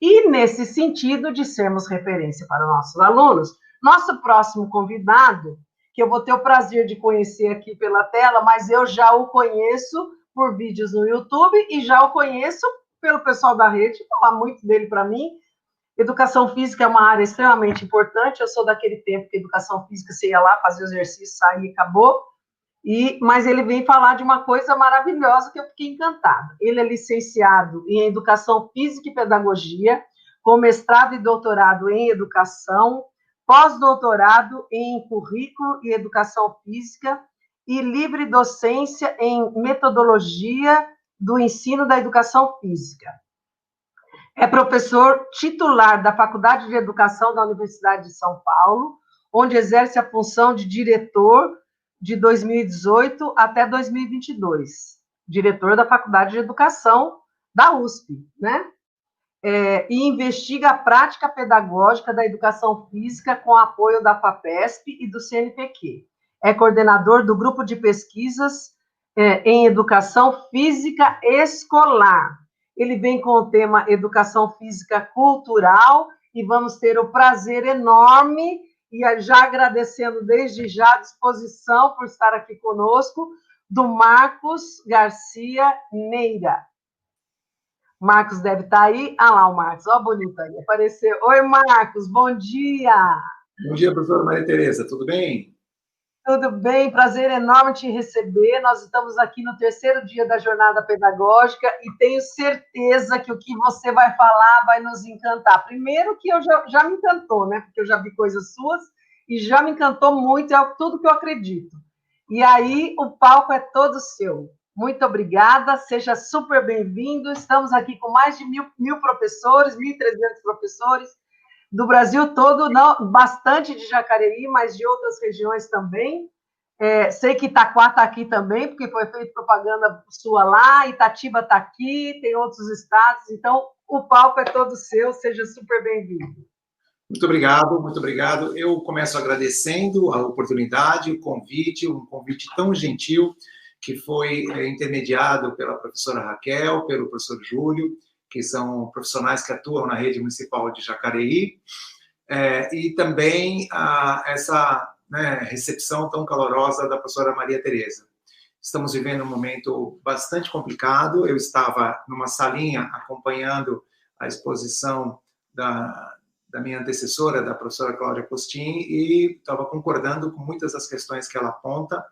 E, nesse sentido de sermos referência para nossos alunos, nosso próximo convidado, que eu vou ter o prazer de conhecer aqui pela tela, mas eu já o conheço por vídeos no YouTube e já o conheço pelo pessoal da rede, falar muito dele para mim. Educação física é uma área extremamente importante, eu sou daquele tempo que educação física você ia lá, fazia o exercício, saía e acabou. Mas ele vem falar de uma coisa maravilhosa que eu fiquei encantada. Ele é licenciado em Educação Física e Pedagogia, com mestrado e doutorado em Educação, pós-doutorado em Currículo e Educação Física e livre docência em Metodologia do Ensino da Educação Física. É professor titular da Faculdade de Educação da Universidade de São Paulo, onde exerce a função de diretor de 2018 até 2022, diretor da Faculdade de Educação da USP, né? E investiga a prática pedagógica da educação física com apoio da FAPESP e do CNPq. É coordenador do grupo de pesquisas em educação física escolar. Ele vem com o tema Educação Física Cultural e vamos ter o prazer enorme e já agradecendo desde já a disposição por estar aqui conosco, do Marcos Garcia Neira. Marcos deve estar aí. Ah lá o Marcos, ó, bonito aí, apareceu. Oi, Marcos, bom dia. Bom dia, professora Maria Tereza, tudo bem? Tudo bem, prazer enorme te receber. Nós estamos aqui no terceiro dia da jornada pedagógica e tenho certeza que o que você vai falar vai nos encantar. Primeiro que eu já me encantou, né? Porque eu já vi coisas suas e já me encantou muito, é tudo que eu acredito. E aí o palco é todo seu. Muito obrigada, seja super bem-vindo. Estamos aqui com mais de mil professores, 1.300 professores, do Brasil todo, não, bastante de Jacareí, mas de outras regiões também. Sei que Itaquá está aqui também, porque foi feita propaganda sua lá, Itatiba está aqui, tem outros estados, então o palco é todo seu, seja super bem-vindo. Muito obrigado, muito obrigado. Eu começo agradecendo a oportunidade, o convite, um convite tão gentil, que foi intermediado pela professora Raquel, pelo professor Júlio, que são profissionais que atuam na rede municipal de Jacareí, e também essa recepção tão calorosa da professora Maria Tereza. Estamos vivendo um momento bastante complicado. Eu estava numa salinha acompanhando a exposição da minha antecessora, da professora Cláudia Costin, e estava concordando com muitas das questões que ela aponta.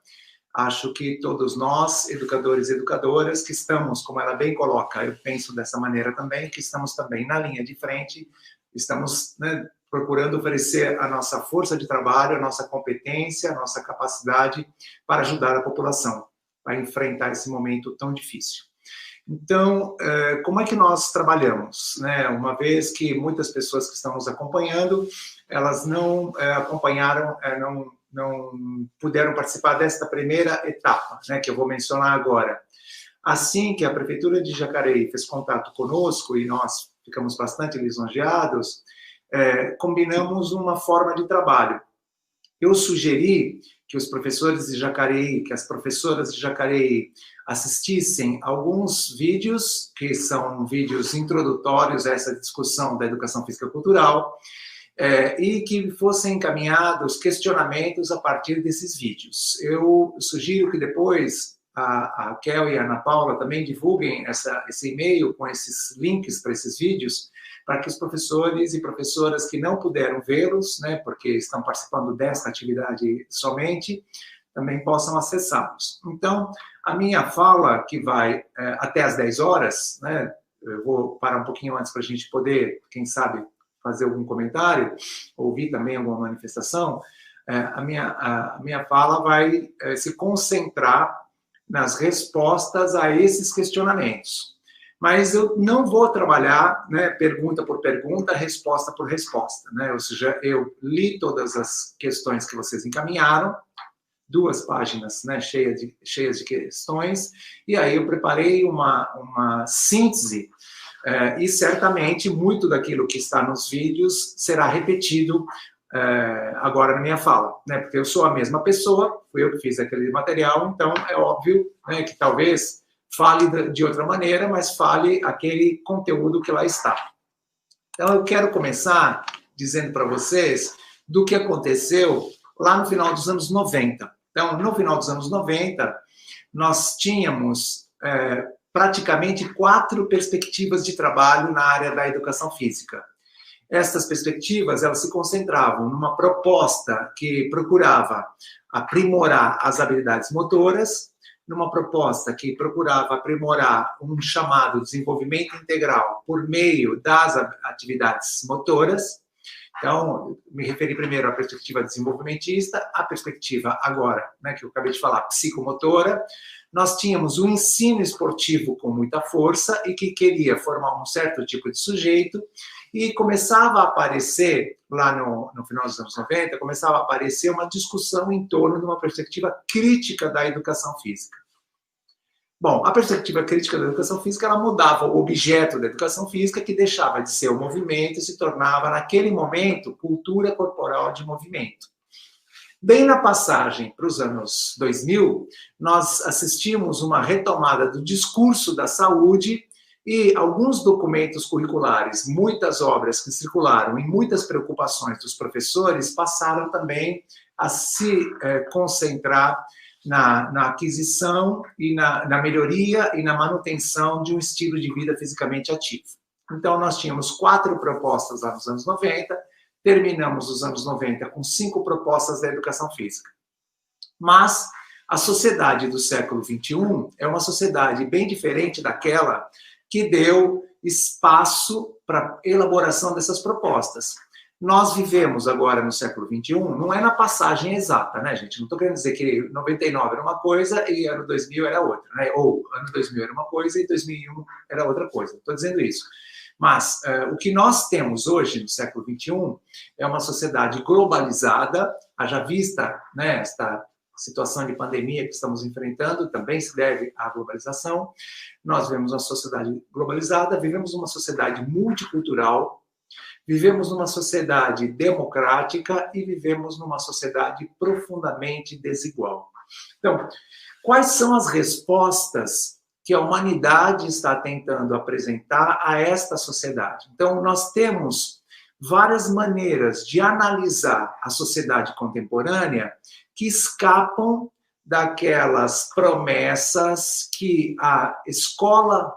Acho que todos nós, educadores e educadoras, que estamos, como ela bem coloca, eu penso dessa maneira também, que estamos também na linha de frente, estamos procurando oferecer a nossa força de trabalho, a nossa competência, a nossa capacidade para ajudar a população a enfrentar esse momento tão difícil. Então, como é que nós trabalhamos? Uma vez que muitas pessoas que estão nos acompanhando, elas não acompanharam, não puderam participar desta primeira etapa, que eu vou mencionar agora. Assim que a Prefeitura de Jacareí fez contato conosco, e nós ficamos bastante lisonjeados, combinamos uma forma de trabalho. Eu sugeri que os professores de Jacareí, que as professoras de Jacareí assistissem alguns vídeos, que são vídeos introdutórios a essa discussão da educação física cultural, e que fossem encaminhados questionamentos a partir desses vídeos. Eu sugiro que depois a Raquel e a Ana Paula também divulguem esse e-mail com esses links para esses vídeos, para que os professores e professoras que não puderam vê-los, porque estão participando desta atividade somente, também possam acessá-los. Então, a minha fala, que vai até às 10 horas, eu vou parar um pouquinho antes para a gente poder, quem sabe, fazer algum comentário, ouvir também alguma manifestação, a minha fala vai se concentrar nas respostas a esses questionamentos. Mas eu não vou trabalhar pergunta por pergunta, resposta por resposta. Ou seja, eu li todas as questões que vocês encaminharam, 2 páginas cheias de questões, e aí eu preparei uma síntese, e certamente muito daquilo que está nos vídeos será repetido agora na minha fala, porque eu sou a mesma pessoa, fui eu que fiz aquele material, então é óbvio que talvez fale de outra maneira, mas fale aquele conteúdo que lá está. Então, eu quero começar dizendo para vocês do que aconteceu lá no final dos anos 90. Então, no final dos anos 90, nós tínhamos praticamente 4 perspectivas de trabalho na área da educação física. Essas perspectivas, elas se concentravam numa proposta que procurava aprimorar as habilidades motoras, numa proposta que procurava aprimorar um chamado desenvolvimento integral por meio das atividades motoras. Então, me referi primeiro à perspectiva desenvolvimentista, a perspectiva agora, né, que eu acabei de falar, psicomotora. Nós tínhamos um ensino esportivo com muita força e que queria formar um certo tipo de sujeito, e começava a aparecer, lá no final dos anos 90, começava a aparecer uma discussão em torno de uma perspectiva crítica da educação física. Bom, a perspectiva crítica da educação física, ela mudava o objeto da educação física, que deixava de ser o movimento e se tornava, naquele momento, cultura corporal de movimento. Bem na passagem para os anos 2000, nós assistimos uma retomada do discurso da saúde e alguns documentos curriculares, muitas obras que circularam e muitas preocupações dos professores passaram também a se concentrar na aquisição e na melhoria e na manutenção de um estilo de vida fisicamente ativo. Então, nós tínhamos 4 propostas lá nos anos 90, terminamos os anos 90 com 5 propostas da educação física. Mas a sociedade do século XXI é uma sociedade bem diferente daquela que deu espaço para a elaboração dessas propostas. Nós vivemos agora no século XXI, não é na passagem exata, né, gente? Não estou querendo dizer que 99 era uma coisa e ano 2000 era outra, né? Ou ano 2000 era uma coisa e 2001 era outra coisa. Estou dizendo isso. Mas o que nós temos hoje, no século XXI, é uma sociedade globalizada, haja vista, né, esta situação de pandemia que estamos enfrentando, também se deve à globalização. Nós vivemos uma sociedade globalizada, vivemos uma sociedade multicultural, vivemos numa sociedade democrática e vivemos numa sociedade profundamente desigual. Então, quais são as respostas que a humanidade está tentando apresentar a esta sociedade? Então, nós temos várias maneiras de analisar a sociedade contemporânea que escapam daquelas promessas que a escola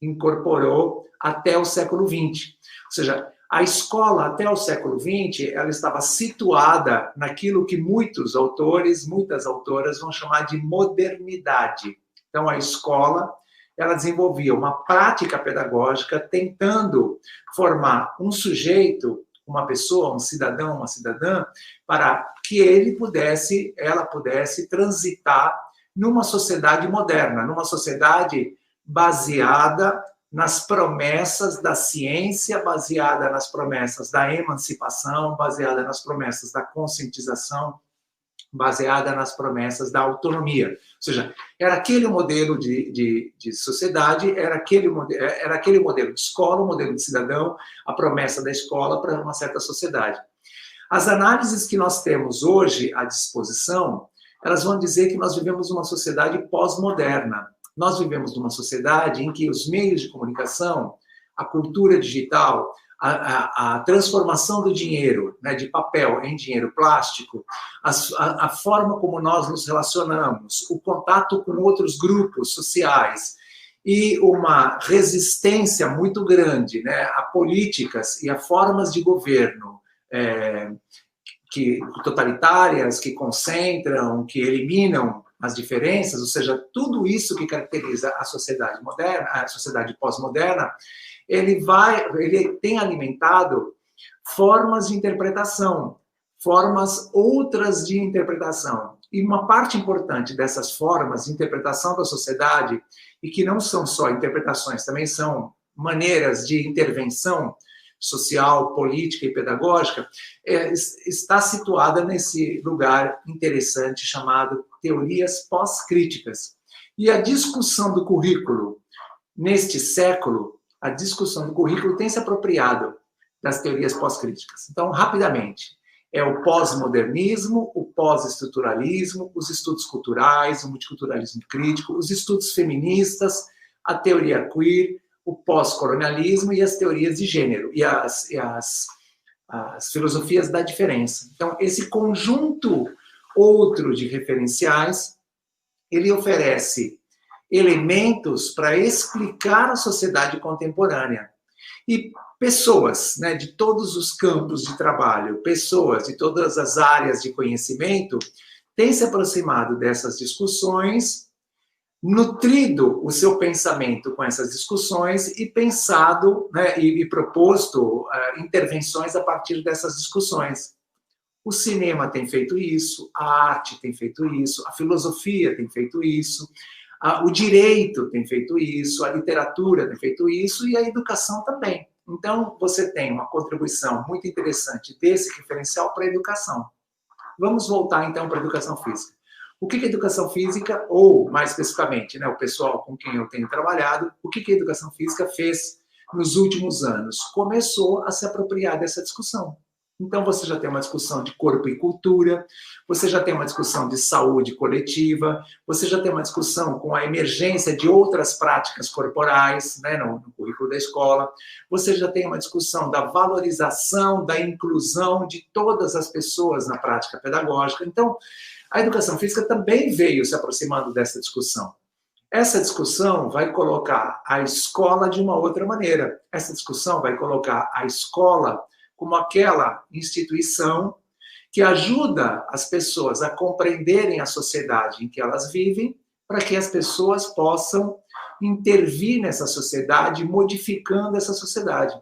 incorporou até o século XX. Ou seja, a escola, até o século XX, ela estava situada naquilo que muitos autores, muitas autoras vão chamar de modernidade. Então, a escola, ela desenvolvia uma prática pedagógica tentando formar um sujeito, uma pessoa, um cidadão, uma cidadã, para que ela pudesse transitar numa sociedade moderna, numa sociedade baseada nas promessas da ciência, baseada nas promessas da emancipação, baseada nas promessas da conscientização, baseada nas promessas da autonomia. Ou seja, era aquele modelo de sociedade, era aquele modelo de escola, o modelo de cidadão, a promessa da escola para uma certa sociedade. As análises que nós temos hoje à disposição, elas vão dizer que nós vivemos uma sociedade pós-moderna. Nós vivemos numa sociedade em que os meios de comunicação, a cultura digital, a transformação do dinheiro, né, de papel em dinheiro plástico, a forma como nós nos relacionamos, o contato com outros grupos sociais e uma resistência muito grande, né, a políticas e a formas de governo totalitárias, que concentram, que eliminam as diferenças, ou seja, tudo isso que caracteriza a sociedade moderna, a sociedade pós-moderna, ele tem alimentado formas de interpretação, formas outras de interpretação. E uma parte importante dessas formas de interpretação da sociedade, e que não são só interpretações, também são maneiras de intervenção social, política e pedagógica, está situada nesse lugar interessante chamado teorias pós-críticas. E a discussão do currículo, neste século, a discussão do currículo tem se apropriado das teorias pós-críticas. Então, rapidamente, é o pós-modernismo, o pós-estruturalismo, os estudos culturais, o multiculturalismo crítico, os estudos feministas, a teoria queer, o pós-colonialismo e as teorias de gênero, e as filosofias da diferença. Então, esse conjunto outro de referenciais, ele oferece elementos para explicar a sociedade contemporânea. E pessoas, né, de todos os campos de trabalho, pessoas de todas as áreas de conhecimento, têm se aproximado dessas discussões, nutrido o seu pensamento com essas discussões e pensado, né, e proposto intervenções a partir dessas discussões. O cinema tem feito isso, a arte tem feito isso, a filosofia tem feito isso, o direito tem feito isso, a literatura tem feito isso e a educação também. Então, você tem uma contribuição muito interessante desse referencial para a educação. Vamos voltar, então, para a educação física. O que a educação física, ou, mais especificamente, né, o pessoal com quem eu tenho trabalhado, o que a educação física fez nos últimos anos? Começou a se apropriar dessa discussão. Então, você já tem uma discussão de corpo e cultura, você já tem uma discussão de saúde coletiva, você já tem uma discussão com a emergência de outras práticas corporais, né, no currículo da escola, você já tem uma discussão da valorização, da inclusão de todas as pessoas na prática pedagógica. Então, a educação física também veio se aproximando dessa discussão. Essa discussão vai colocar a escola de uma outra maneira. Essa discussão vai colocar a escola como aquela instituição que ajuda as pessoas a compreenderem a sociedade em que elas vivem, para que as pessoas possam intervir nessa sociedade, modificando essa sociedade.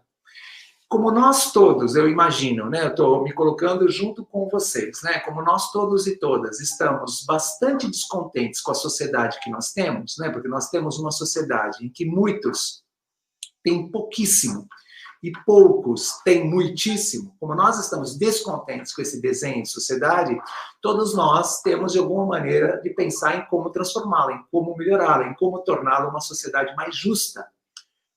Como nós todos, eu imagino, né, eu estou me colocando junto com vocês, né, como nós todos e todas estamos bastante descontentes com a sociedade que nós temos, né, porque nós temos uma sociedade em que muitos têm pouquíssimo, e poucos têm muitíssimo, como nós estamos descontentes com esse desenho de sociedade, todos nós temos, de alguma maneira, de pensar em como transformá-la, em como melhorá-la, em como torná-la uma sociedade mais justa.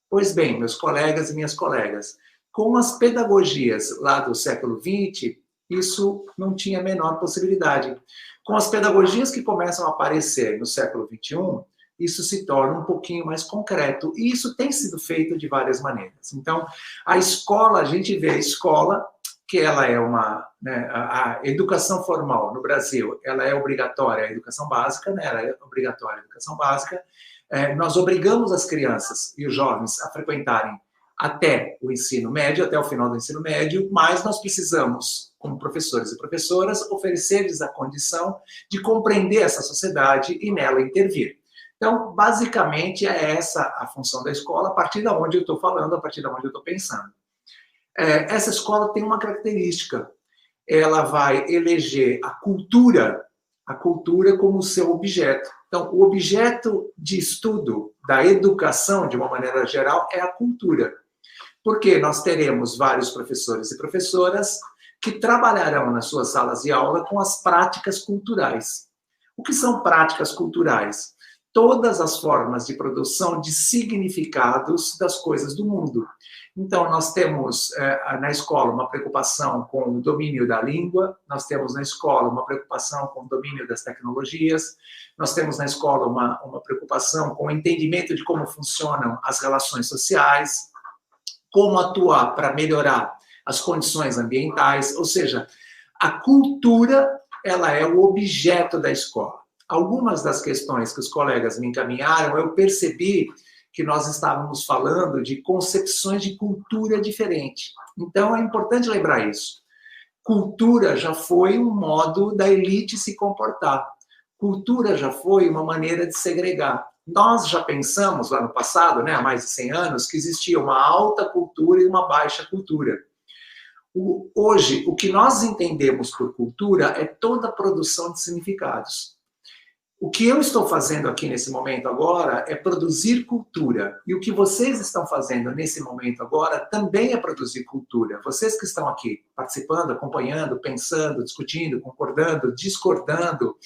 Pois bem, meus colegas e minhas colegas, com as pedagogias lá do século XX, isso não tinha a menor possibilidade. Com as pedagogias que começam a aparecer no século XXI, isso se torna um pouquinho mais concreto. E isso tem sido feito de várias maneiras. Então, a escola, a gente vê a escola, que ela é uma... Né, a educação formal no Brasil, ela é obrigatória, a educação básica, né, ela é obrigatória a educação básica. Nós obrigamos as crianças e os jovens a frequentarem até o ensino médio, até o final do ensino médio, mas nós precisamos, como professores e professoras, oferecer-lhes a condição de compreender essa sociedade e nela intervir. Então, basicamente, é essa a função da escola, a partir de onde eu estou falando, a partir de onde eu estou pensando. Essa escola tem uma característica, ela vai eleger a cultura como seu objeto. Então, o objeto de estudo da educação, de uma maneira geral, é a cultura. Porque nós teremos vários professores e professoras que trabalharão nas suas salas de aula com as práticas culturais. O que são práticas culturais? Todas as formas de produção de significados das coisas do mundo. Então, nós temos na escola uma preocupação com o domínio da língua, nós temos na escola uma preocupação com o domínio das tecnologias, nós temos na escola uma preocupação com o entendimento de como funcionam as relações sociais, como atuar para melhorar as condições ambientais, ou seja, a cultura, ela é o objeto da escola. Algumas das questões que os colegas me encaminharam, eu percebi que nós estávamos falando de concepções de cultura diferente. Então, é importante lembrar isso. Cultura já foi um modo da elite se comportar. Cultura já foi uma maneira de segregar. Nós já pensamos lá no passado, né, há mais de 100 anos, que existia uma alta cultura e uma baixa cultura. Hoje, o que nós entendemos por cultura é toda a produção de significados. O que eu estou fazendo aqui nesse momento agora é produzir cultura. E o que vocês estão fazendo nesse momento agora também é produzir cultura. Vocês que estão aqui participando, acompanhando, pensando, discutindo, concordando, discordando,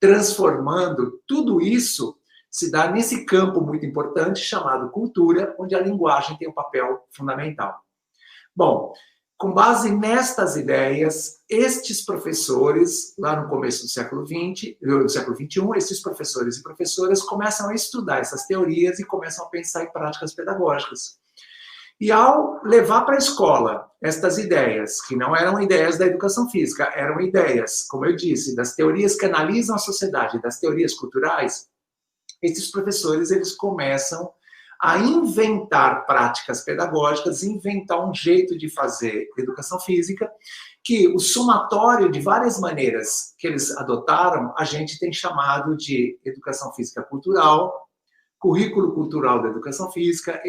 transformando, tudo isso se dá nesse campo muito importante chamado cultura, onde a linguagem tem um papel fundamental. Bom, Com base nestas ideias, estes professores, lá no começo do século XX, do século XXI, esses professores e professoras começam a estudar essas teorias e começam a pensar em práticas pedagógicas. E ao levar para a escola estas ideias, que não eram ideias da educação física, eram ideias, como eu disse, das teorias que analisam a sociedade, das teorias culturais, esses professores eles começam a inventar práticas pedagógicas, inventar um jeito de fazer educação física, que o somatório de várias maneiras que eles adotaram, a gente tem chamado de educação física cultural, currículo cultural da educação física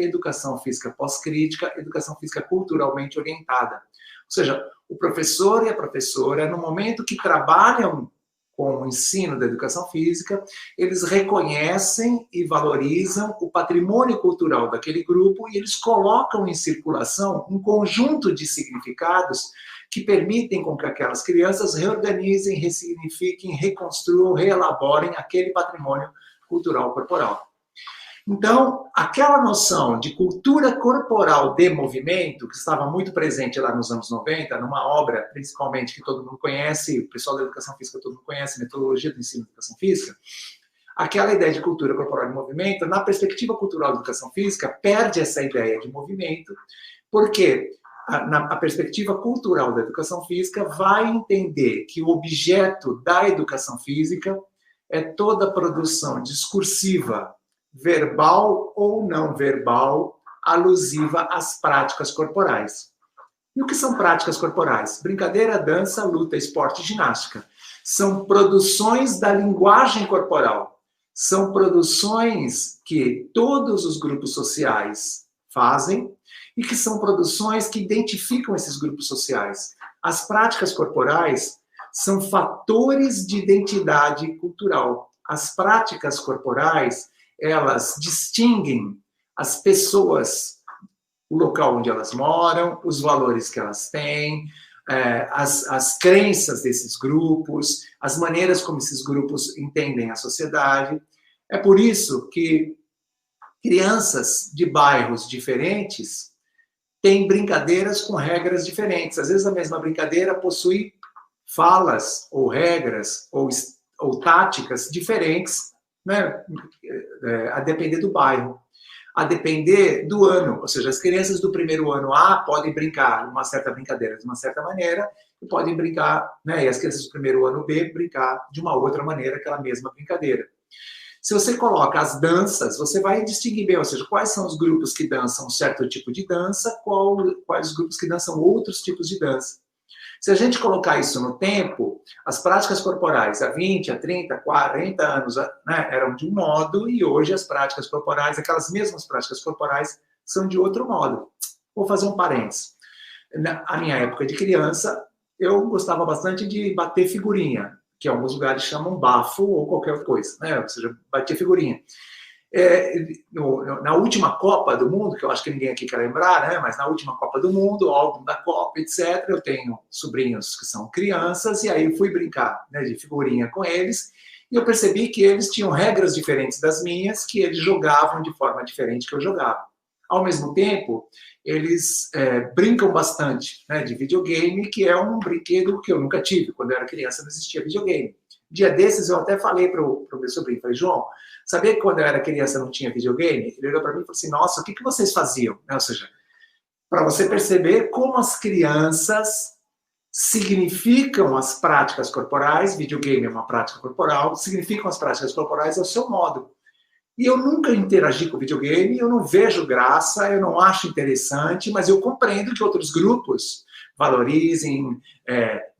pós-crítica, educação física culturalmente orientada. Ou seja, o professor e a professora, no momento que trabalham com o ensino da educação física, eles reconhecem e valorizam o patrimônio cultural daquele grupo e eles colocam em circulação um conjunto de significados que permitem com que aquelas crianças reorganizem, ressignifiquem, reconstruam, reelaborem aquele patrimônio cultural corporal. Então, aquela noção de cultura corporal de movimento, que estava muito presente lá nos anos 90, numa obra, principalmente, que todo mundo conhece, o pessoal da educação física todo mundo conhece, Metodologia do Ensino da Educação Física, aquela ideia de cultura corporal de movimento, na perspectiva cultural da educação física, perde essa ideia de movimento, porque a perspectiva cultural da educação física vai entender que o objeto da educação física é toda a produção discursiva, verbal ou não verbal, alusiva às práticas corporais. E o que são práticas corporais? Brincadeira, dança, luta, esporte e ginástica. São produções da linguagem corporal. São produções que todos os grupos sociais fazem e que são produções que identificam esses grupos sociais. As práticas corporais são fatores de identidade cultural. As práticas corporais elas distinguem as pessoas, o local onde elas moram, os valores que elas têm, as crenças desses grupos, as maneiras como esses grupos entendem a sociedade. É por isso que crianças de bairros diferentes têm brincadeiras com regras diferentes. Às vezes a mesma brincadeira possui falas ou regras ou táticas diferentes, né, a depender do bairro, a depender do ano. Ou seja, as crianças do primeiro ano A podem brincar uma certa brincadeira de uma certa maneira e podem brincar, né, e as crianças do primeiro ano B brincar de uma outra maneira aquela mesma brincadeira. Se você coloca as danças, você vai distinguir bem, ou seja, quais são os grupos que dançam um certo tipo de dança, quais os grupos que dançam outros tipos de dança. Se a gente colocar isso no tempo, as práticas corporais há 20, há 30, 40 anos, né, eram de um modo e hoje as práticas corporais, aquelas mesmas práticas corporais, são de outro modo. Vou fazer um parênteses. Na minha época de criança, eu gostava bastante de bater figurinha, que em alguns lugares chamam bafo ou qualquer coisa, né? Ou seja, bater figurinha. Na última Copa do Mundo, que eu acho que ninguém aqui quer lembrar, né? Mas na última Copa do Mundo, o álbum da Copa, etc., eu tenho sobrinhos que são crianças, e aí eu fui brincar, né, de figurinha com eles, e eu percebi que eles tinham regras diferentes das minhas, que eles jogavam de forma diferente que eu jogava. Ao mesmo tempo, eles brincam bastante, né, de videogame, que é um brinquedo que eu nunca tive. Quando eu era criança não existia videogame. Dia desses eu até falei para o meu sobrinho, falei, João, sabia que quando eu era criança não tinha videogame? Ele olhou para mim e falou assim, nossa, o que vocês faziam? Ou seja, para você perceber como as crianças significam as práticas corporais, videogame é uma prática corporal, significam as práticas corporais ao seu modo. E eu nunca interagi com videogame, eu não vejo graça, eu não acho interessante, mas eu compreendo que outros grupos valorizem,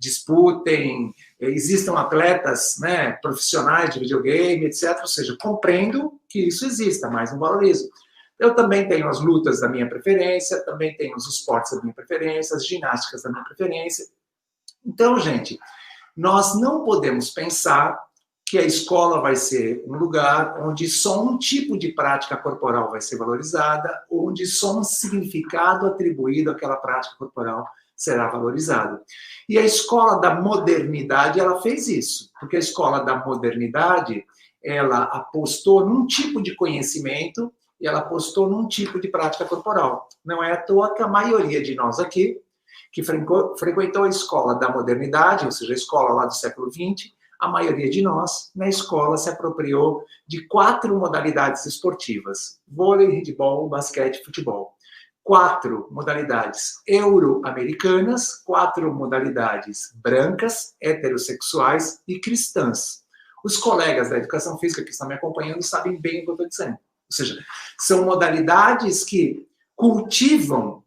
disputem, existam atletas, né, profissionais de videogame, etc. Ou seja, compreendo que isso exista, mas não valorizo. Eu também tenho as lutas da minha preferência, também tenho os esportes da minha preferência, as ginásticas da minha preferência. Então, gente, nós não podemos pensar que a escola vai ser um lugar onde só um tipo de prática corporal vai ser valorizada, onde só um significado atribuído àquela prática corporal será valorizado. E a escola da modernidade, ela fez isso, porque a escola da modernidade, ela apostou num tipo de conhecimento e ela apostou num tipo de prática corporal. Não é à toa que a maioria de nós aqui que frequentou a escola da modernidade, ou seja, a escola lá do século XX, a maioria de nós, na escola, se apropriou de 4 modalidades esportivas: vôlei, handebol, basquete e futebol. 4 modalidades euro-americanas, 4 modalidades brancas, heterossexuais e cristãs. Os colegas da educação física que estão me acompanhando sabem bem o que eu estou dizendo. Ou seja, são modalidades que cultivam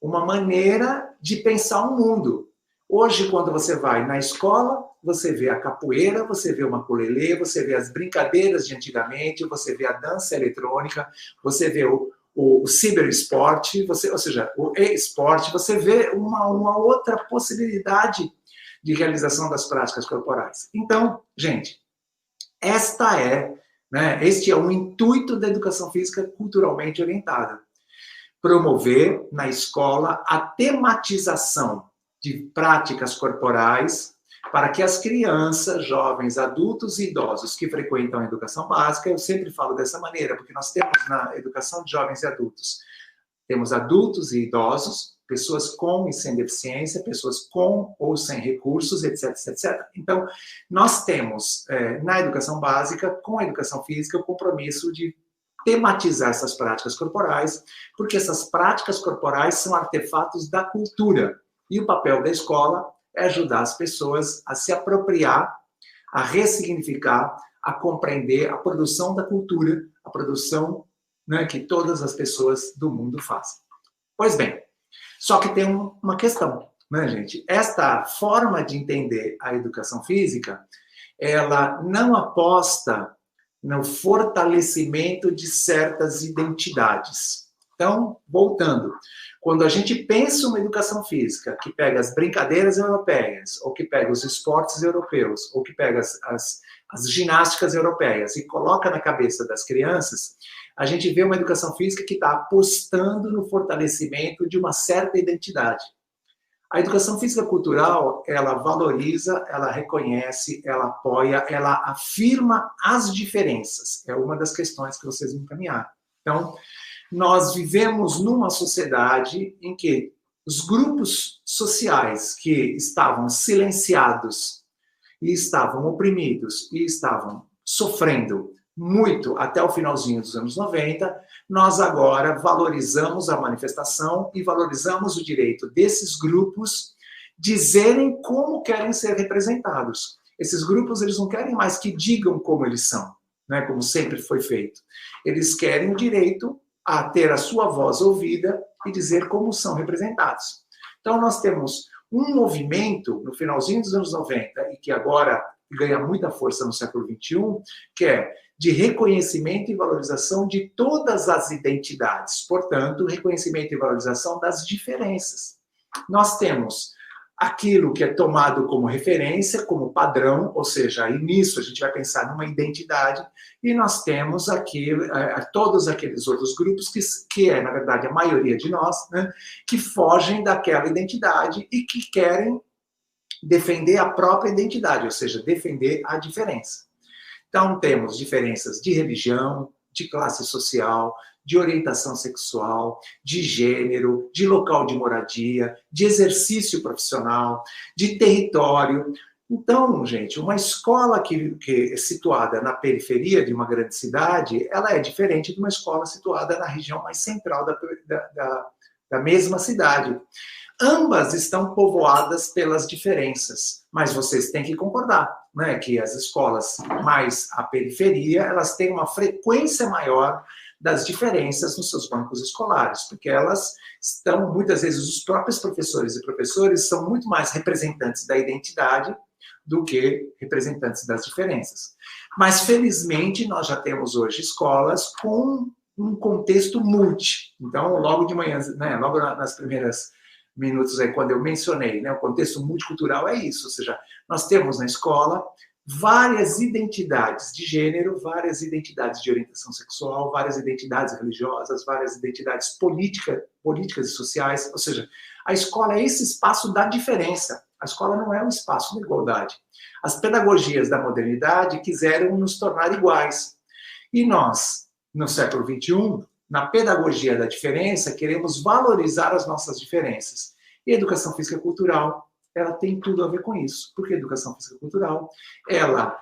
uma maneira de pensar o mundo. Hoje, quando você vai na escola, você vê a capoeira, você vê o maculelê, você vê as brincadeiras de antigamente, você vê a dança eletrônica, você vê o ciberesporte, ou seja, o e-esporte, você vê uma outra possibilidade de realização das práticas corporais. Então, gente, este é o intuito da educação física culturalmente orientada. Promover na escola a tematização de práticas corporais para que as crianças, jovens, adultos e idosos que frequentam a educação básica, eu sempre falo dessa maneira, porque nós temos na educação de jovens e adultos, temos adultos e idosos, pessoas com e sem deficiência, pessoas com ou sem recursos, etc, etc. Então, nós temos na educação básica, com a educação física, o compromisso de tematizar essas práticas corporais, porque essas práticas corporais são artefatos da cultura. E o papel da escola é ajudar as pessoas a se apropriar, a ressignificar, a compreender a produção da cultura, a produção, né, que todas as pessoas do mundo fazem. Pois bem, só que tem uma questão, né, gente? Esta forma de entender a educação física, ela não aposta no fortalecimento de certas identidades. Então, voltando, quando a gente pensa uma educação física que pega as brincadeiras europeias, ou que pega os esportes europeus, ou que pega as ginásticas europeias e coloca na cabeça das crianças, a gente vê uma educação física que está apostando no fortalecimento de uma certa identidade. A educação física cultural, ela valoriza, ela reconhece, ela apoia, ela afirma as diferenças. É uma das questões que vocês me encaminharam. Então, nós vivemos numa sociedade em que os grupos sociais que estavam silenciados e estavam oprimidos e estavam sofrendo muito até o finalzinho dos anos 90, nós agora valorizamos a manifestação e valorizamos o direito desses grupos dizerem como querem ser representados. Esses grupos, eles não querem mais que digam como eles são, né, como sempre foi feito. Eles querem o direito a ter a sua voz ouvida e dizer como são representados. Então, nós temos um movimento, no finalzinho dos anos 90, e que agora ganha muita força no século XXI, que é de reconhecimento e valorização de todas as identidades. Portanto, reconhecimento e valorização das diferenças. Nós temos aquilo que é tomado como referência, como padrão, ou seja, aí nisso a gente vai pensar numa identidade, e nós temos aqui todos aqueles outros grupos que é, na verdade, a maioria de nós, né, que fogem daquela identidade e que querem defender a própria identidade, ou seja, defender a diferença. Então, temos diferenças de religião, de classe social, de orientação sexual, de gênero, de local de moradia, de exercício profissional, de território. Então, gente, uma escola que é situada na periferia de uma grande cidade, ela é diferente de uma escola situada na região mais central da mesma cidade. Ambas estão povoadas pelas diferenças, mas vocês têm que concordar, né, que as escolas mais à periferia, elas têm uma frequência maior das diferenças nos seus bancos escolares, porque elas estão, muitas vezes, os próprios professores e professores são muito mais representantes da identidade do que representantes das diferenças. Mas, felizmente, nós já temos hoje escolas com um contexto multi. Então, logo de manhã, né, logo nas primeiras minutos aí, quando eu mencionei, né, o contexto multicultural é isso, ou seja, nós temos na escola várias identidades de gênero, várias identidades de orientação sexual, várias identidades religiosas, várias identidades políticas e sociais, ou seja, a escola é esse espaço da diferença, a escola não é um espaço da igualdade. As pedagogias da modernidade quiseram nos tornar iguais, e nós, no século XXI, na pedagogia da diferença, queremos valorizar as nossas diferenças. E a educação física cultural, ela tem tudo a ver com isso. Porque a educação física cultural, ela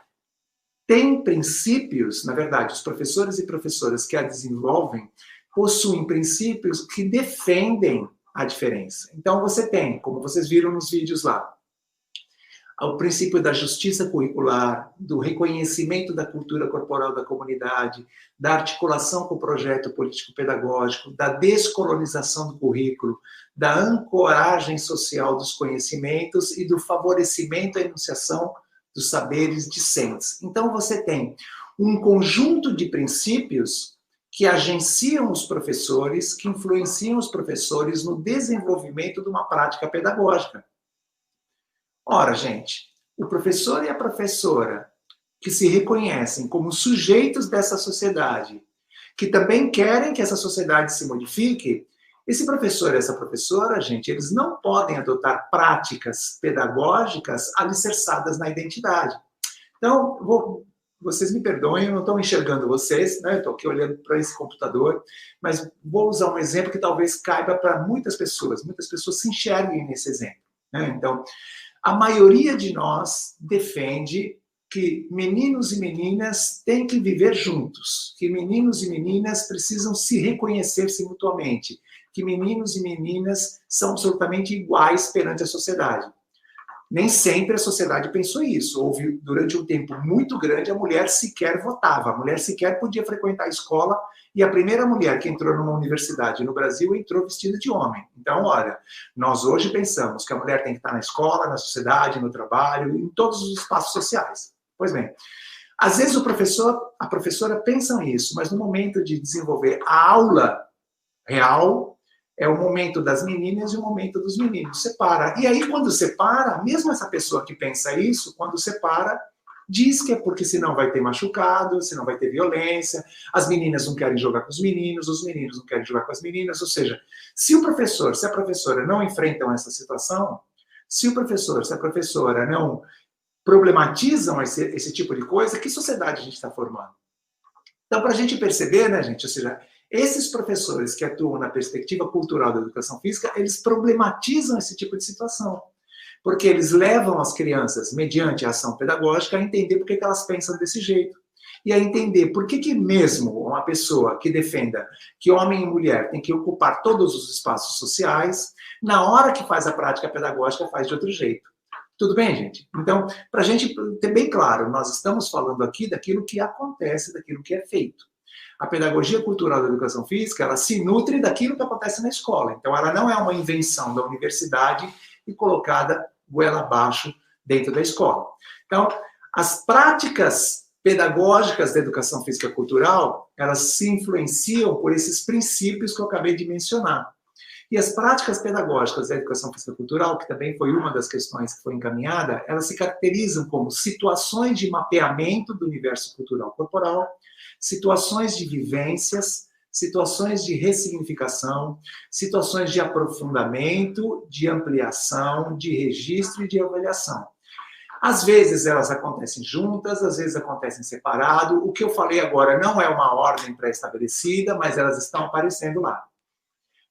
tem princípios, na verdade, os professores e professoras que a desenvolvem possuem princípios que defendem a diferença. Então, você tem, como vocês viram nos vídeos lá, o princípio da justiça curricular, do reconhecimento da cultura corporal da comunidade, da articulação com o projeto político-pedagógico, da descolonização do currículo, da ancoragem social dos conhecimentos e do favorecimento à enunciação dos saberes discentes. Então, você tem um conjunto de princípios que agenciam os professores, que influenciam os professores no desenvolvimento de uma prática pedagógica. Ora, gente, o professor e a professora que se reconhecem como sujeitos dessa sociedade, que também querem que essa sociedade se modifique, esse professor e essa professora, gente, eles não podem adotar práticas pedagógicas alicerçadas na identidade. Então, vocês me perdoem, eu não estou enxergando vocês, né? Estou aqui olhando para esse computador, mas vou usar um exemplo que talvez caiba para muitas pessoas se enxerguem nesse exemplo, né? Então, a maioria de nós defende que meninos e meninas têm que viver juntos, que meninos e meninas precisam se reconhecer-se mutuamente, que meninos e meninas são absolutamente iguais perante a sociedade. Nem sempre a sociedade pensou isso. Houve, durante um tempo muito grande, a mulher sequer votava, a mulher sequer podia frequentar a escola, e a primeira mulher que entrou numa universidade no Brasil entrou vestida de homem. Então, olha, nós hoje pensamos que a mulher tem que estar na escola, na sociedade, no trabalho, em todos os espaços sociais. Pois bem, às vezes o professor, a professora pensam nisso, mas no momento de desenvolver a aula real, é o momento das meninas e o momento dos meninos. Separa. E aí, quando separa, mesmo essa pessoa que pensa isso, quando separa, diz que é porque senão vai ter machucado, senão vai ter violência, as meninas não querem jogar com os meninos não querem jogar com as meninas. Ou seja, se o professor, se a professora não enfrentam essa situação, se o professor, se a professora não problematizam esse tipo de coisa, que sociedade a gente está formando? Então, para a gente perceber, né, gente, ou seja, esses professores que atuam na perspectiva cultural da educação física, eles problematizam esse tipo de situação. Porque eles levam as crianças, mediante a ação pedagógica, a entender por que elas pensam desse jeito. E a entender por que mesmo uma pessoa que defenda que homem e mulher têm que ocupar todos os espaços sociais, na hora que faz a prática pedagógica, faz de outro jeito. Tudo bem, gente? Então, para a gente ter bem claro, nós estamos falando aqui daquilo que acontece, daquilo que é feito. A pedagogia cultural da educação física, ela se nutre daquilo que acontece na escola. Então, ela não é uma invenção da universidade e colocada goela abaixo dentro da escola. Então, as práticas pedagógicas da educação física cultural, elas se influenciam por esses princípios que eu acabei de mencionar. E as práticas pedagógicas da educação física cultural, que também foi uma das questões que foi encaminhada, elas se caracterizam como situações de mapeamento do universo cultural corporal, situações de vivências, situações de ressignificação, situações de aprofundamento, de ampliação, de registro e de avaliação. Às vezes elas acontecem juntas, às vezes acontecem separado. O que eu falei agora não é uma ordem pré-estabelecida, mas elas estão aparecendo lá.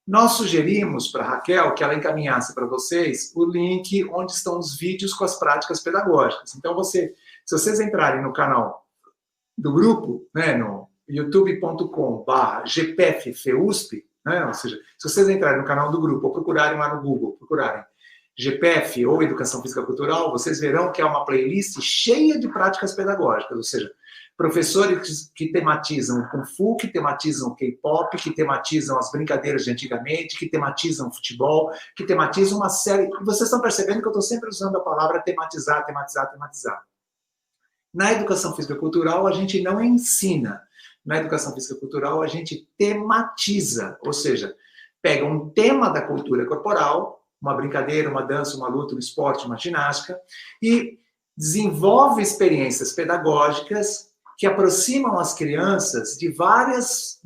Nós sugerimos para a Raquel que ela encaminhasse para vocês o link onde estão os vídeos com as práticas pedagógicas. Então, se vocês entrarem no canal do grupo, né, no youtube.com/gpffeusp, né, ou seja, se vocês entrarem no canal do grupo ou procurarem lá no Google, procurarem GPF ou Educação Física Cultural, vocês verão que é uma playlist cheia de práticas pedagógicas, ou seja, professores que tematizam o Kung Fu, que tematizam o K-pop, que tematizam as brincadeiras de antigamente, que tematizam o futebol, que tematizam uma série... Vocês estão percebendo que eu estou sempre usando a palavra tematizar, tematizar, tematizar. Na educação física cultural, a gente não ensina. Na educação física cultural, a gente tematiza, ou seja, pega um tema da cultura corporal, uma brincadeira, uma dança, uma luta, um esporte, uma ginástica, e desenvolve experiências pedagógicas que aproximam as crianças de várias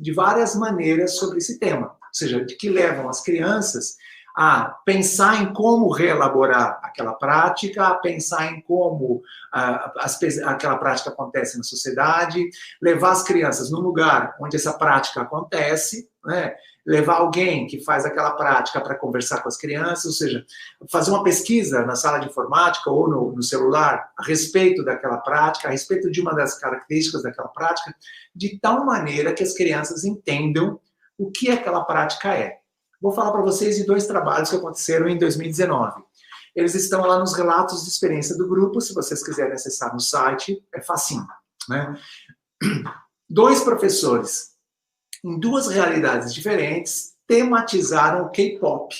maneiras sobre esse tema. Ou seja, de que levam as crianças a pensar em como reelaborar aquela prática, a pensar em como aquela prática acontece na sociedade, levar as crianças num lugar onde essa prática acontece, né? levar alguém que faz aquela prática para conversar com as crianças, ou seja, fazer uma pesquisa na sala de informática ou no celular a respeito daquela prática, a respeito de uma das características daquela prática, de tal maneira que as crianças entendam o que aquela prática é. Vou falar para vocês de 2 trabalhos que aconteceram em 2019. Eles estão lá nos relatos de experiência do grupo, se vocês quiserem acessar no site, é facinho, né? 2 professores, em 2 realidades diferentes, tematizaram o K-pop.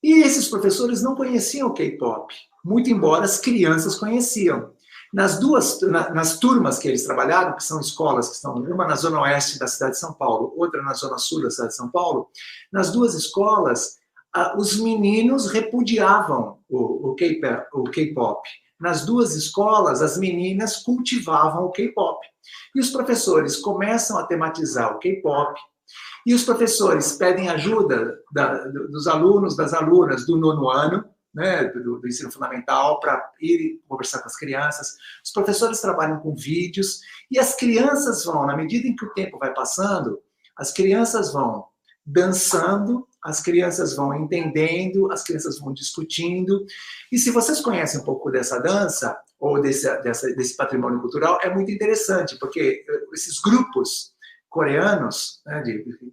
E esses professores não conheciam o K-pop, muito embora as crianças conheciam. Nas turmas que eles trabalharam, que são escolas que estão uma na zona oeste da cidade de São Paulo, outra na zona sul da cidade de São Paulo, nas 2 escolas, os meninos repudiavam o K-pop. Nas 2 escolas, as meninas cultivavam o K-pop. E os professores começam a tematizar o K-pop, e os professores pedem ajuda dos alunos, das alunas do 9º ano, né, do ensino fundamental, para ir conversar com as crianças. Os professores trabalham com vídeos, e as crianças vão, na medida em que o tempo vai passando, as crianças vão dançando, as crianças vão entendendo, as crianças vão discutindo. E se vocês conhecem um pouco dessa dança, ou desse patrimônio cultural, é muito interessante, porque esses grupos coreanos, né,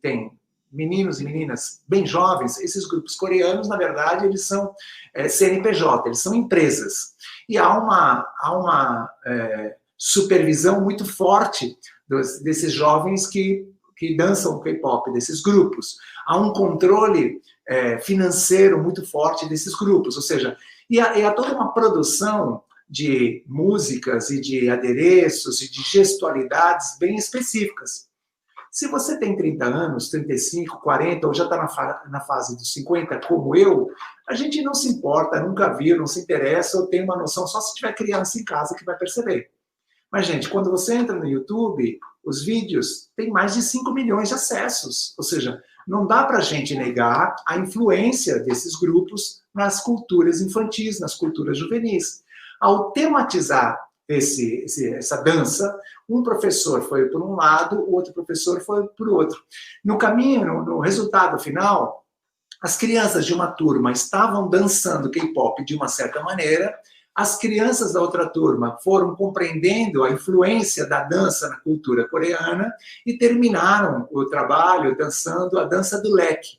tem meninos e meninas bem jovens, esses grupos coreanos, na verdade, eles são CNPJ, eles são empresas. E há uma supervisão muito forte desses jovens que dançam o K-pop, desses grupos. Há um controle financeiro muito forte desses grupos, ou seja, e há toda uma produção de músicas e de adereços e de gestualidades bem específicas. Se você tem 30 anos, 35, 40, ou já está na fase dos 50, como eu, a gente não se importa, nunca viu, não se interessa, ou tem uma noção só se tiver criança em casa que vai perceber. Mas, gente, quando você entra no YouTube, os vídeos têm mais de 5 milhões de acessos. Ou seja, não dá para a gente negar a influência desses grupos nas culturas infantis, nas culturas juvenis. Ao tematizar essa dança, um professor foi por um lado, o outro professor foi por outro. No caminho, no resultado final, as crianças de uma turma estavam dançando K-pop de uma certa maneira, as crianças da outra turma foram compreendendo a influência da dança na cultura coreana e terminaram o trabalho dançando a dança do leque.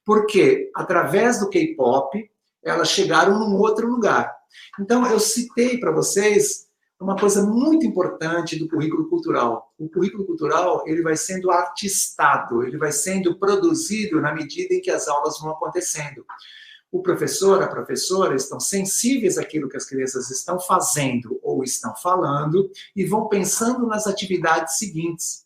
Porque, através do K-pop, elas chegaram num outro lugar. Então, eu citei para vocês uma coisa muito importante do currículo cultural. O currículo cultural, ele vai sendo artistado, ele vai sendo produzido na medida em que as aulas vão acontecendo. O professor, a professora estão sensíveis àquilo que as crianças estão fazendo ou estão falando e vão pensando nas atividades seguintes.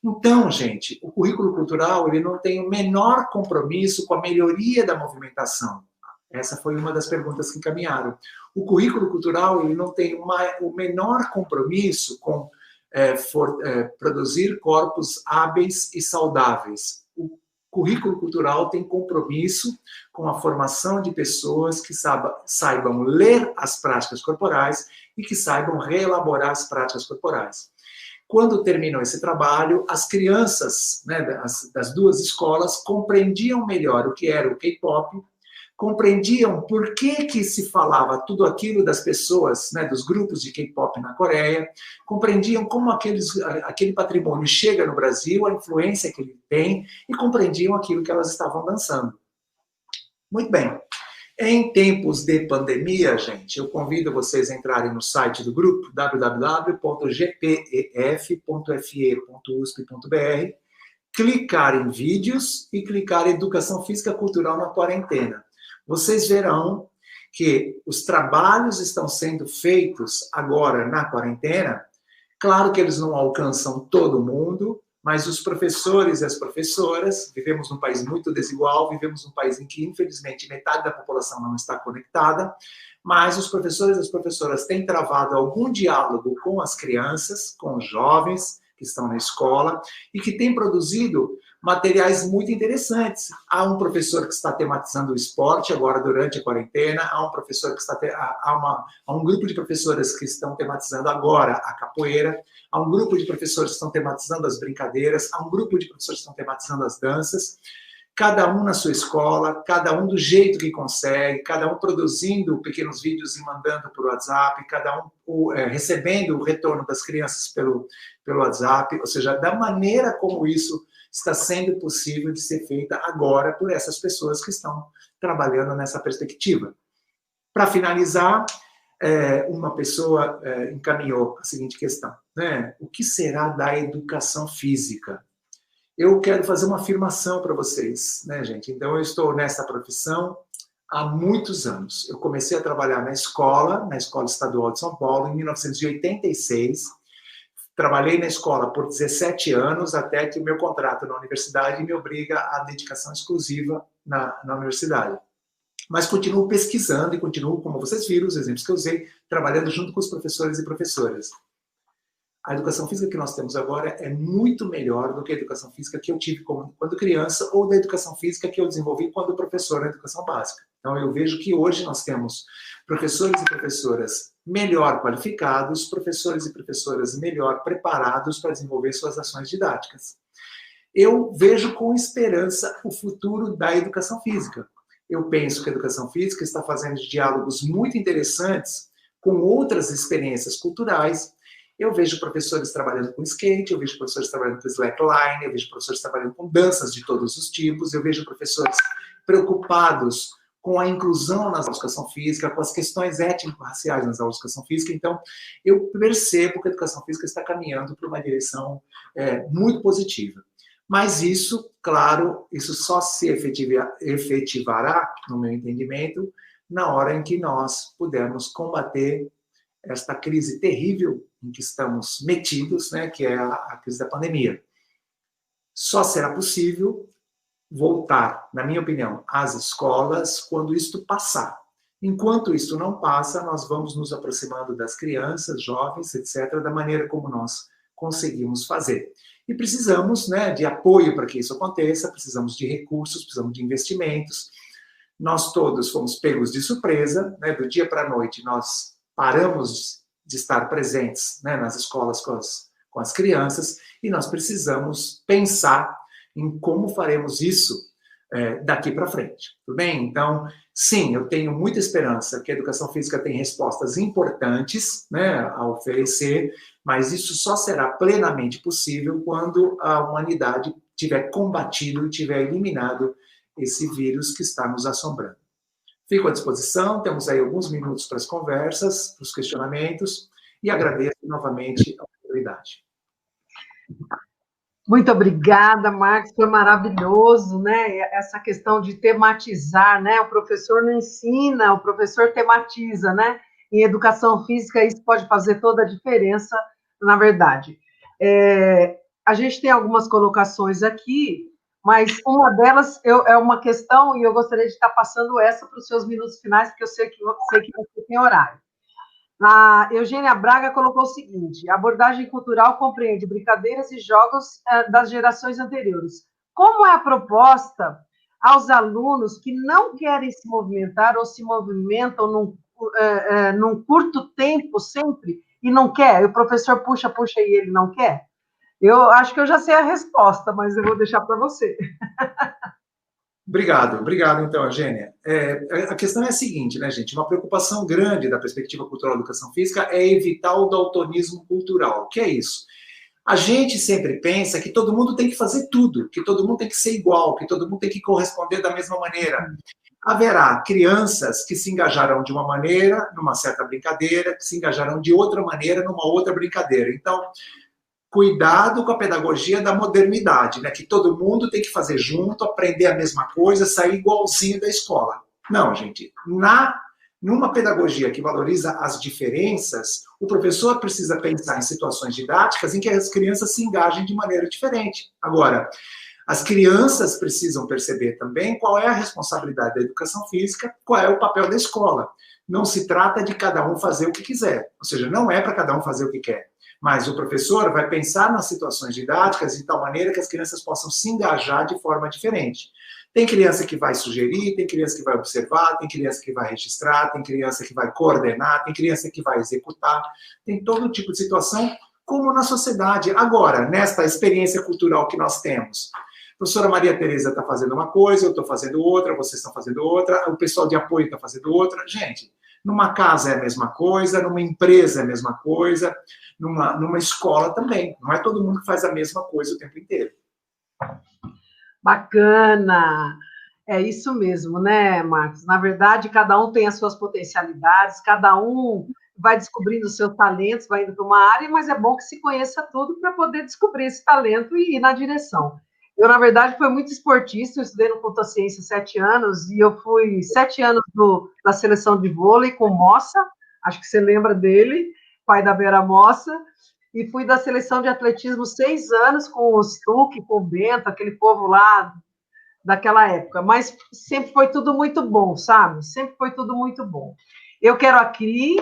Então, gente, o currículo cultural, ele não tem o menor compromisso com a melhoria da movimentação. Essa foi uma das perguntas que encaminharam. O currículo cultural, ele não tem o menor compromisso com produzir corpos hábeis e saudáveis. O currículo cultural tem compromisso com a formação de pessoas que saibam ler as práticas corporais e que saibam reelaborar as práticas corporais. Quando terminou esse trabalho, as crianças, né, das 2 escolas compreendiam melhor o que era o K-pop, compreendiam por que se falava tudo aquilo das pessoas, né, dos grupos de K-pop na Coreia, compreendiam como aquele patrimônio chega no Brasil, a influência que ele tem, e compreendiam aquilo que elas estavam dançando. Muito bem. Em tempos de pandemia, gente, eu convido vocês a entrarem no site do grupo, www.gpef.fe.usp.br, clicar em vídeos e clicar em Educação Física Cultural na Quarentena. Vocês verão que os trabalhos estão sendo feitos agora na quarentena. Claro que eles não alcançam todo mundo, mas os professores e as professoras, vivemos num país muito desigual, vivemos num país em que, infelizmente, metade da população não está conectada, mas os professores e as professoras têm travado algum diálogo com as crianças, com os jovens que estão na escola, e que têm produzido materiais muito interessantes. Há um professor que está tematizando o esporte agora durante a quarentena, há um professor que está há um grupo de professoras que estão tematizando agora a capoeira, há um grupo de professores que estão tematizando as brincadeiras, há um grupo de professores que estão tematizando as danças. Cada um na sua escola, cada um do jeito que consegue, cada um produzindo pequenos vídeos e mandando por WhatsApp, cada um recebendo o retorno das crianças pelo WhatsApp, ou seja, da maneira como isso está sendo possível de ser feita agora por essas pessoas que estão trabalhando nessa perspectiva. Para finalizar, uma pessoa encaminhou a seguinte questão, né? O que será da educação física? Eu quero fazer uma afirmação para vocês, né, gente? Então, eu estou nessa profissão há muitos anos. Eu comecei a trabalhar na Escola Estadual de São Paulo, em 1986. Trabalhei na escola por 17 anos, até que o meu contrato na universidade me obriga à dedicação exclusiva na universidade. Mas continuo pesquisando e continuo, como vocês viram, os exemplos que eu usei, trabalhando junto com os professores e professoras. A educação física que nós temos agora é muito melhor do que a educação física que eu tive quando criança ou da educação física que eu desenvolvi quando professor na educação básica. Então, eu vejo que hoje nós temos professores e professoras melhor qualificados, professores e professoras melhor preparados para desenvolver suas ações didáticas. Eu vejo com esperança o futuro da educação física. Eu penso que a educação física está fazendo diálogos muito interessantes com outras experiências culturais. Eu vejo professores trabalhando com skate, eu vejo professores trabalhando com slackline, eu vejo professores trabalhando com danças de todos os tipos, eu vejo professores preocupados com a inclusão nas aulas de educação física, com as questões étnico-raciais nas aulas de educação física. Então, eu percebo que a educação física está caminhando para uma direção muito positiva. Mas isso, claro, isso só se efetivará, no meu entendimento, na hora em que nós pudermos combater esta crise terrível em que estamos metidos, né, que é a crise da pandemia. Só será possível voltar, na minha opinião, às escolas quando isto passar. Enquanto isto não passa, nós vamos nos aproximando das crianças, jovens, etc., da maneira como nós conseguimos fazer. E precisamos, né, de apoio para que isso aconteça, precisamos de recursos, precisamos de investimentos. Nós todos fomos pegos de surpresa, né, do dia para a noite nós paramos de estar presentes, né, nas escolas com as crianças, e nós precisamos pensar em como faremos isso daqui para frente. Tudo bem? Então, sim, eu tenho muita esperança que a educação física tem respostas importantes, né, a oferecer, mas isso só será plenamente possível quando a humanidade tiver combatido e tiver eliminado esse vírus que está nos assombrando. Fico à disposição, temos aí alguns minutos para as conversas, para os questionamentos, e agradeço novamente a oportunidade. Muito obrigada, Marcos, foi maravilhoso, né? Essa questão de tematizar, né? O professor não ensina, o professor tematiza, né? Em educação física, isso pode fazer toda a diferença, na verdade. A gente tem algumas colocações aqui, mas uma delas é uma questão, e eu gostaria de estar passando essa para os seus minutos finais, porque eu sei que você tem horário. A Eugênia Braga colocou o seguinte: a abordagem cultural compreende brincadeiras e jogos das gerações anteriores. Como é a proposta aos alunos que não querem se movimentar ou se movimentam num curto tempo sempre e não quer? O professor puxa e ele não quer? Eu acho que eu já sei a resposta, mas eu vou deixar para você. Obrigado, então, Eugênia. A questão é a seguinte, né, gente? Uma preocupação grande da perspectiva cultural da educação física é evitar o daltonismo cultural. O que é isso? A gente sempre pensa que todo mundo tem que fazer tudo, que todo mundo tem que ser igual, que todo mundo tem que corresponder da mesma maneira. Haverá crianças que se engajarão de uma maneira, numa certa brincadeira, que se engajarão de outra maneira, numa outra brincadeira. Então, cuidado com a pedagogia da modernidade, né? Que todo mundo tem que fazer junto, aprender a mesma coisa, sair igualzinho da escola. Não, gente. Numa pedagogia que valoriza as diferenças, o professor precisa pensar em situações didáticas em que as crianças se engajem de maneira diferente. Agora, As crianças precisam perceber também qual é a responsabilidade da educação física, qual é o papel da escola. Não se trata de cada um fazer o que quiser, ou seja, não é para cada um fazer o que quer, mas o professor vai pensar nas situações didáticas de tal maneira que as crianças possam se engajar de forma diferente. Tem criança que vai sugerir, tem criança que vai observar, tem criança que vai registrar, tem criança que vai coordenar, tem criança que vai executar, tem todo tipo de situação, como na sociedade. Agora, nesta experiência cultural que nós temos, a professora Maria Tereza está fazendo uma coisa, eu estou fazendo outra, vocês estão fazendo outra, o pessoal de apoio está fazendo outra. Gente, numa casa é a mesma coisa, numa empresa é a mesma coisa, numa escola também. Não é todo mundo que faz a mesma coisa o tempo inteiro. Bacana! É isso mesmo, né, Marcos? Na verdade, cada um tem as suas potencialidades, cada um vai descobrindo os seus talentos, vai indo para uma área, mas é bom que se conheça tudo para poder descobrir esse talento e ir na direção. Eu, na verdade, fui muito esportista, eu estudei no Contociência 7 anos, e eu fui 7 anos da seleção de vôlei com o Mossa, acho que você lembra dele, pai da Vera Mossa, e fui da seleção de atletismo 6 anos com o Stuck, com o Bento, aquele povo lá daquela época, mas sempre foi tudo muito bom, sabe? Sempre foi tudo muito bom. Eu quero aqui,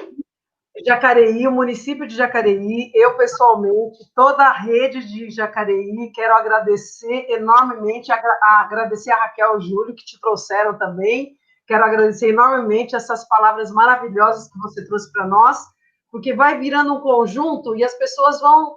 Jacareí, o município de Jacareí, eu pessoalmente, toda a rede de Jacareí, quero agradecer enormemente, agradecer a Raquel e o Júlio, que te trouxeram também, quero agradecer enormemente essas palavras maravilhosas que você trouxe para nós, porque vai virando um conjunto e as pessoas vão...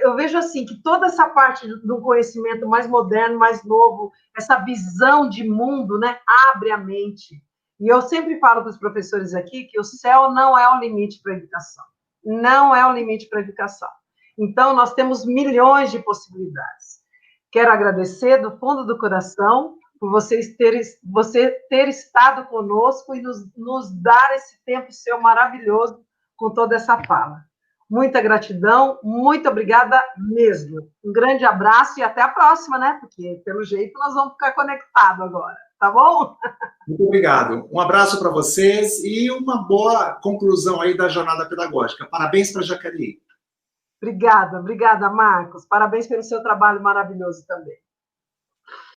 eu vejo assim, que toda essa parte do conhecimento mais moderno, mais novo, essa visão de mundo, né, abre a mente. E eu sempre falo para os professores aqui que o céu não é o limite para a educação. Não é o limite para a educação. Então, nós temos milhões de possibilidades. Quero agradecer do fundo do coração por você ter estado conosco e nos dar esse tempo seu maravilhoso com toda essa fala. Muita gratidão, muito obrigada mesmo. Um grande abraço e até a próxima, né? Porque, pelo jeito, nós vamos ficar conectados agora. Tá bom? Muito obrigado. Um abraço para vocês e uma boa conclusão aí da jornada pedagógica. Parabéns para Jacareí. Obrigada, Marcos. Parabéns pelo seu trabalho maravilhoso também.